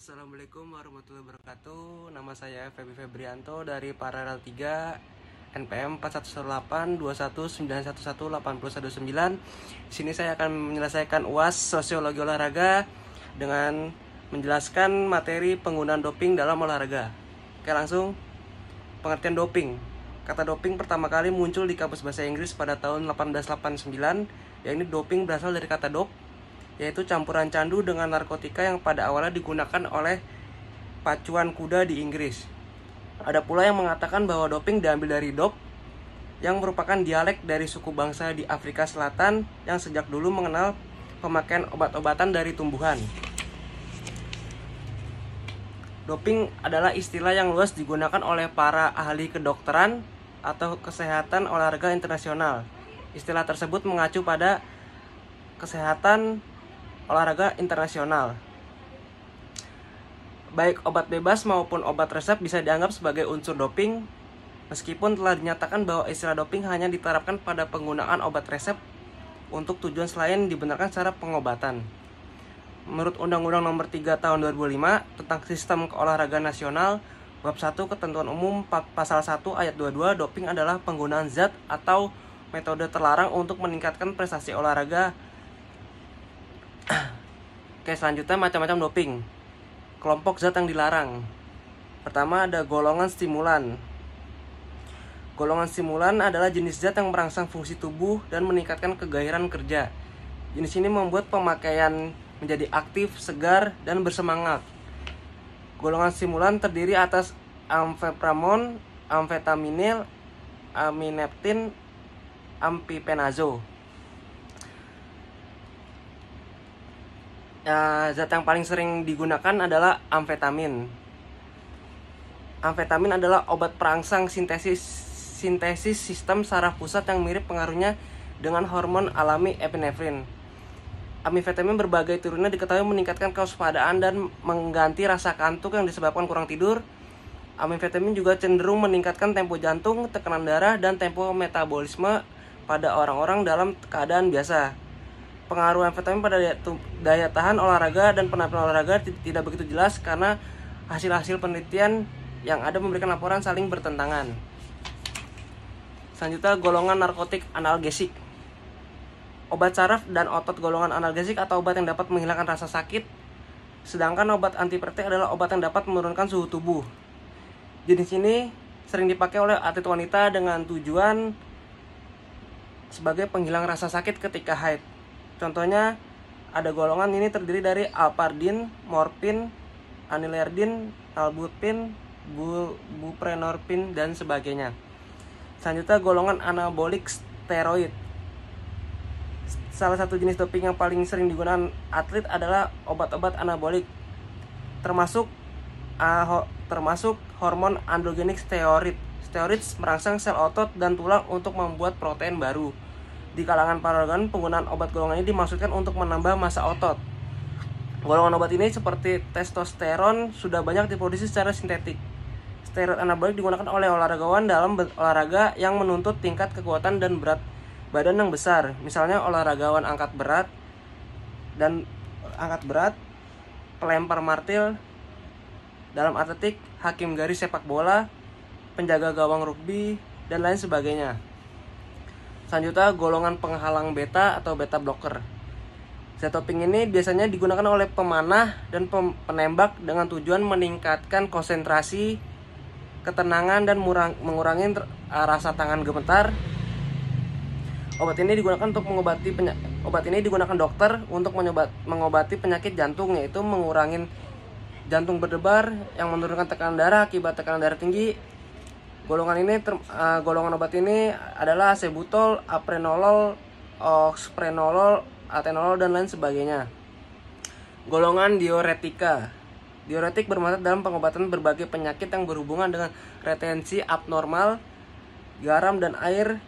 Assalamualaikum warahmatullahi wabarakatuh. Nama saya Feby Febrianto dari Paralel 3 NPM 411821911819. Di sini saya akan menyelesaikan UAS Sosiologi Olahraga dengan menjelaskan materi penggunaan doping dalam olahraga. Oke, langsung pengertian doping. Kata doping pertama kali muncul di kamus bahasa Inggris pada tahun 1889. Ini doping berasal dari kata dop, yaitu campuran candu dengan narkotika yang pada awalnya digunakan oleh pacuan kuda di Inggris. Ada pula yang mengatakan bahwa doping diambil dari dop, yang merupakan dialek dari suku bangsa di Afrika Selatan yang sejak dulu mengenal pemakaian obat-obatan dari tumbuhan. Doping adalah istilah yang luas digunakan oleh para ahli kedokteran atau kesehatan olahraga internasional. Istilah tersebut mengacu pada kesehatan olahraga internasional. Baik obat bebas maupun obat resep bisa dianggap sebagai unsur doping, meskipun telah dinyatakan bahwa istilah doping hanya diterapkan pada penggunaan obat resep untuk tujuan selain dibenarkan secara pengobatan. Menurut Undang-Undang Nomor 3 Tahun 2005 tentang Sistem Keolahragaan Nasional, Bab 1 Ketentuan Umum Pasal 1 Ayat 22, doping adalah penggunaan zat atau metode terlarang untuk meningkatkan prestasi olahraga. Oke, selanjutnya macam-macam doping. Kelompok zat yang dilarang. Pertama ada golongan stimulan. Golongan stimulan adalah jenis zat yang merangsang fungsi tubuh dan meningkatkan kegairahan kerja. Jenis ini membuat pemakaian menjadi aktif, segar, dan bersemangat. Golongan stimulan terdiri atas amfepramon, amfetaminil, amineptin, ampipenazo. Zat yang paling sering digunakan adalah amfetamin. Amfetamin adalah obat perangsang sintesis sistem saraf pusat yang mirip pengaruhnya dengan hormon alami epinefrin. Amfetamin berbagai turunnya diketahui meningkatkan kewaspadaan dan mengganti rasa kantuk yang disebabkan kurang tidur. Amfetamin juga cenderung meningkatkan tempo jantung, tekanan darah, dan tempo metabolisme pada orang-orang dalam keadaan biasa. Pengaruh amfetamin pada daya tahan olahraga dan penampilan olahraga tidak begitu jelas karena hasil-hasil penelitian yang ada memberikan laporan saling bertentangan. Selanjutnya golongan narkotik analgesik. Obat saraf dan otot golongan analgesik atau obat yang dapat menghilangkan rasa sakit, sedangkan obat antipiretik adalah obat yang dapat menurunkan suhu tubuh. Jenis ini sering dipakai oleh atlet wanita dengan tujuan sebagai penghilang rasa sakit ketika haid. Contohnya, ada golongan ini terdiri dari alpardin, morfin, anilerdin, nalbuphine, buprenorfin, dan sebagainya. Selanjutnya, golongan anabolik steroid. Salah satu jenis doping yang paling sering digunakan atlet adalah obat-obat anabolik, termasuk hormon androgenik steroid. Steroid merangsang sel otot dan tulang untuk membuat protein baru. Di kalangan para organ, penggunaan obat golongan ini dimaksudkan untuk menambah massa otot. Golongan obat ini seperti testosteron sudah banyak diproduksi secara sintetik. Steroid anabolik digunakan oleh olahragawan dalam olahraga yang menuntut tingkat kekuatan dan berat badan yang besar. Misalnya olahragawan angkat berat, pelempar martil dalam atletik, hakim garis sepak bola, penjaga gawang rugby, dan lain sebagainya. Selanjutnya golongan penghalang beta atau beta blocker. Zat doping ini biasanya digunakan oleh pemanah dan penembak dengan tujuan meningkatkan konsentrasi, ketenangan, dan mengurangi rasa tangan gemetar. Obat ini digunakan dokter untuk mengobati penyakit jantung, yaitu mengurangi jantung berdebar yang menurunkan tekanan darah akibat tekanan darah tinggi. Golongan obat ini adalah acebutol, aprenolol, oxprenolol, atenolol, dan lain sebagainya. Golongan diuretika. Diuretik bermanfaat dalam pengobatan berbagai penyakit yang berhubungan dengan retensi abnormal garam dan air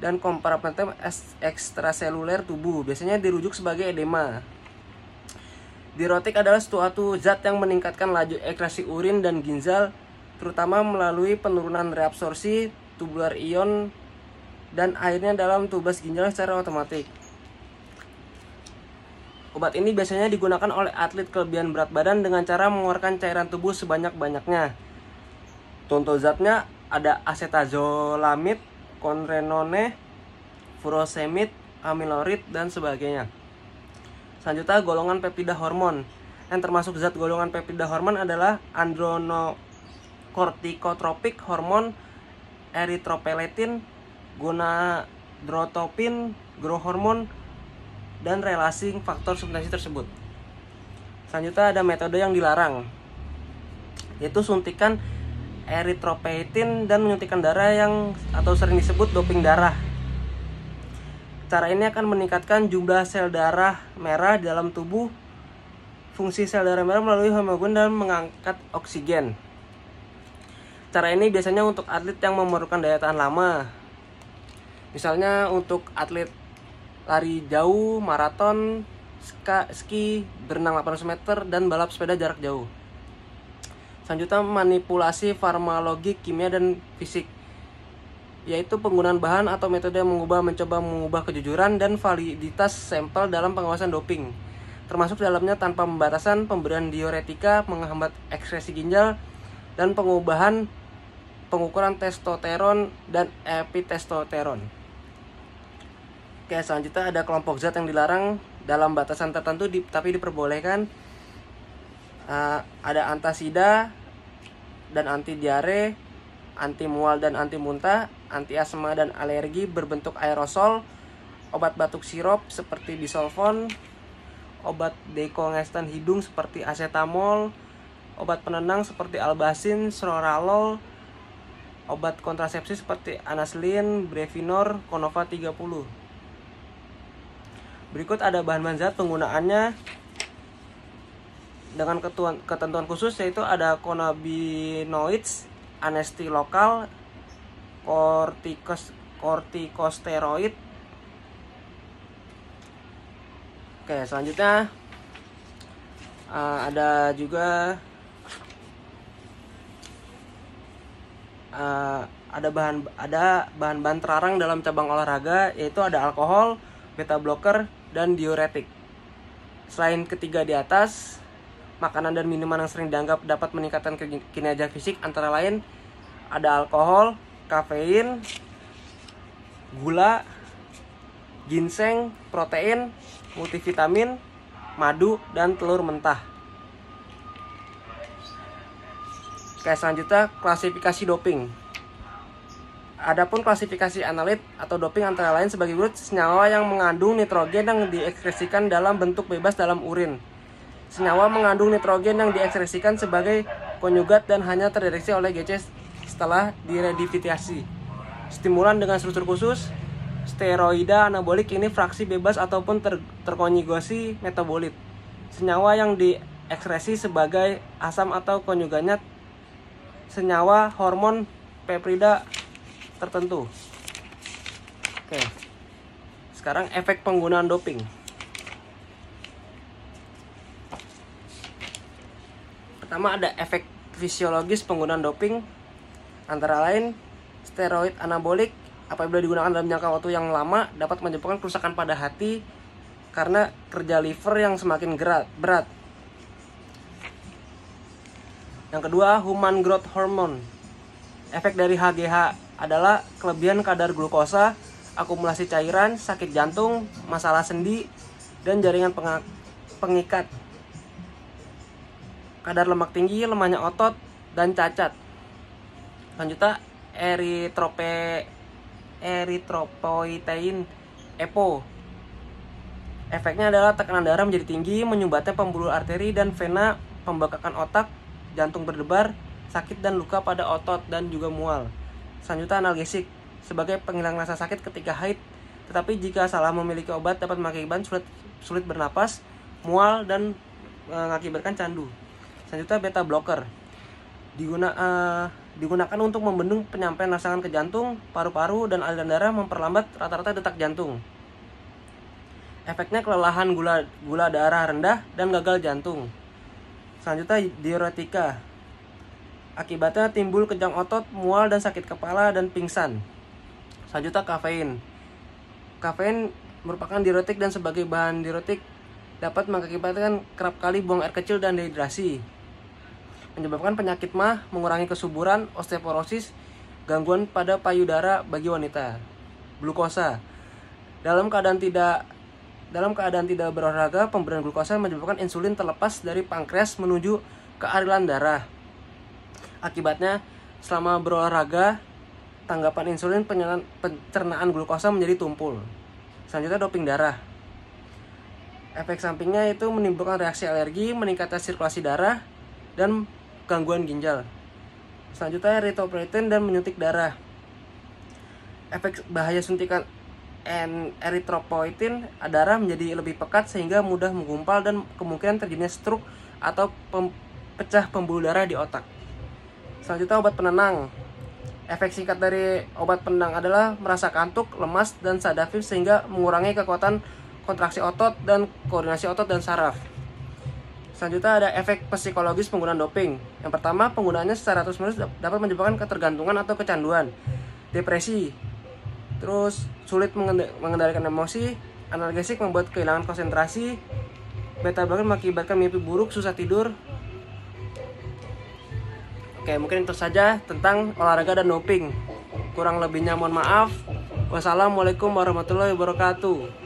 dan kompartmen ekstraseluler tubuh. Biasanya dirujuk sebagai edema. Diuretik adalah suatu zat yang meningkatkan laju ekstraksi urin dan ginjal, terutama melalui penurunan reabsorpsi tubular ion dan airnya dalam tubas ginjal secara otomatis. Obat ini biasanya digunakan oleh atlet kelebihan berat badan dengan cara mengeluarkan cairan tubuh sebanyak-banyaknya. Contoh zatnya ada acetazolamid, konrenone, furosemid, amilorid, dan sebagainya. Selanjutnya golongan peptida hormon. Yang termasuk zat golongan peptida hormon adalah androkortikotropik hormon, eritropoietin, gonadotropin, growth hormone, dan relasi faktor substansi tersebut. Selanjutnya ada metode yang dilarang, yaitu suntikan eritropoietin dan menyuntikkan darah atau sering disebut doping darah. Cara ini akan meningkatkan jumlah sel darah merah di dalam tubuh. Fungsi sel darah merah melalui hemoglobin dan mengangkat oksigen. Cara ini biasanya untuk atlet yang memerlukan daya tahan lama. Misalnya untuk atlet lari jauh, maraton, ski, berenang 800 meter, dan balap sepeda jarak jauh. Selanjutnya manipulasi farmakologi, kimia, dan fisik, yaitu penggunaan bahan atau metode yang mencoba mengubah kejujuran dan validitas sampel dalam pengawasan doping, termasuk dalamnya tanpa pembatasan, pemberian diuretika, menghambat ekskresi ginjal, dan pengukuran testosteron dan epitestosteron. Oke, selanjutnya ada kelompok zat yang dilarang dalam batasan tertentu tapi diperbolehkan. Ada antasida dan anti diare, anti mual dan anti muntah, anti asma dan alergi berbentuk aerosol, obat batuk sirup seperti bisolfon, obat dekongestan hidung seperti acetamol, obat penenang seperti albacin, soralol, obat kontrasepsi seperti anaslin, brevinor, konova 30. Berikut ada bahan-bahan zat penggunaannya dengan ketentuan khusus, yaitu ada cannabinoids, anesti lokal, kortikosteroid. Oke, selanjutnya ada juga ada bahan-bahan terlarang dalam cabang olahraga, yaitu ada alkohol, beta blocker, dan diuretik. Selain ketiga di atas, makanan dan minuman yang sering dianggap dapat meningkatkan kinerja fisik antara lain ada alkohol, kafein, gula, ginseng, protein, multivitamin, madu, dan telur mentah. Oke, selanjutnya klasifikasi doping. Adapun klasifikasi analit atau doping antara lain sebagai berikut: senyawa yang mengandung nitrogen yang diekskresikan dalam bentuk bebas dalam urin, senyawa mengandung nitrogen yang diekskresikan sebagai konjugat dan hanya terdeteksi oleh GC setelah diredifikasi, stimulan dengan struktur khusus, steroida anabolik, ini fraksi bebas ataupun terkonjugasi metabolit, senyawa yang diekskresi sebagai asam atau konjugannya senyawa hormon peptida tertentu. Oke. Sekarang efek penggunaan doping. Pertama ada efek fisiologis penggunaan doping, antara lain steroid anabolik apabila digunakan dalam jangka waktu yang lama dapat menyebabkan kerusakan pada hati karena kerja liver yang semakin berat. Yang kedua, human growth hormone. Efek dari HGH adalah kelebihan kadar glukosa, akumulasi cairan, sakit jantung, masalah sendi, dan jaringan pengikat, kadar lemak tinggi, lemahnya otot, dan cacat. Selanjutnya eritropoietin EPO. Efeknya adalah tekanan darah menjadi tinggi, menyumbatnya pembuluh arteri dan vena, pembekakan otak, jantung berdebar, sakit dan luka pada otot, dan juga mual. Selanjutnya analgesik, sebagai penghilang rasa sakit ketika haid, tetapi jika salah memiliki obat dapat mengakibatkan sulit bernapas, mual, dan mengakibatkan candu. Selanjutnya beta blocker, digunakan untuk membendung penyampaian rangsangan ke jantung, paru-paru, dan aliran darah, memperlambat rata-rata detak jantung. Efeknya kelelahan, gula darah rendah, dan gagal jantung. Selanjutnya diuretika, akibatnya timbul kejang otot, mual, dan sakit kepala, dan pingsan. Selanjutnya kafein. Kafein merupakan diuretik dan sebagai bahan diuretik dapat mengakibatkan kerap kali buang air kecil dan dehidrasi, menyebabkan penyakit MAH, mengurangi kesuburan, osteoporosis, gangguan pada payudara bagi wanita. Glukosa. Dalam keadaan tidak berolahraga, pemberian glukosa menyebabkan insulin terlepas dari pankreas menuju ke aliran darah. Akibatnya, selama berolahraga, tanggapan insulin pencernaan glukosa menjadi tumpul. Selanjutnya, doping darah. Efek sampingnya itu menimbulkan reaksi alergi, meningkatkan sirkulasi darah, dan gangguan ginjal. Selanjutnya, eritropoietin dan menyuntik darah. Efek bahaya suntikan eritropoietin darah menjadi lebih pekat sehingga mudah menggumpal dan kemungkinan terjadinya stroke atau pecah pembuluh darah di otak. Selanjutnya, obat penenang. Efek singkat dari obat penenang adalah merasa kantuk, lemas, dan sedatif sehingga mengurangi kekuatan kontraksi otot dan koordinasi otot dan saraf. Selanjutnya ada efek psikologis penggunaan doping. Yang pertama, penggunaannya secara terus-menerus dapat menyebabkan ketergantungan atau kecanduan, depresi, terus sulit mengendalikan emosi, analgesik membuat kehilangan konsentrasi, beta blocker mengakibatkan mimpi buruk, susah tidur. Oke, mungkin itu saja tentang olahraga dan doping. Kurang lebihnya mohon maaf. Wassalamualaikum warahmatullahi wabarakatuh.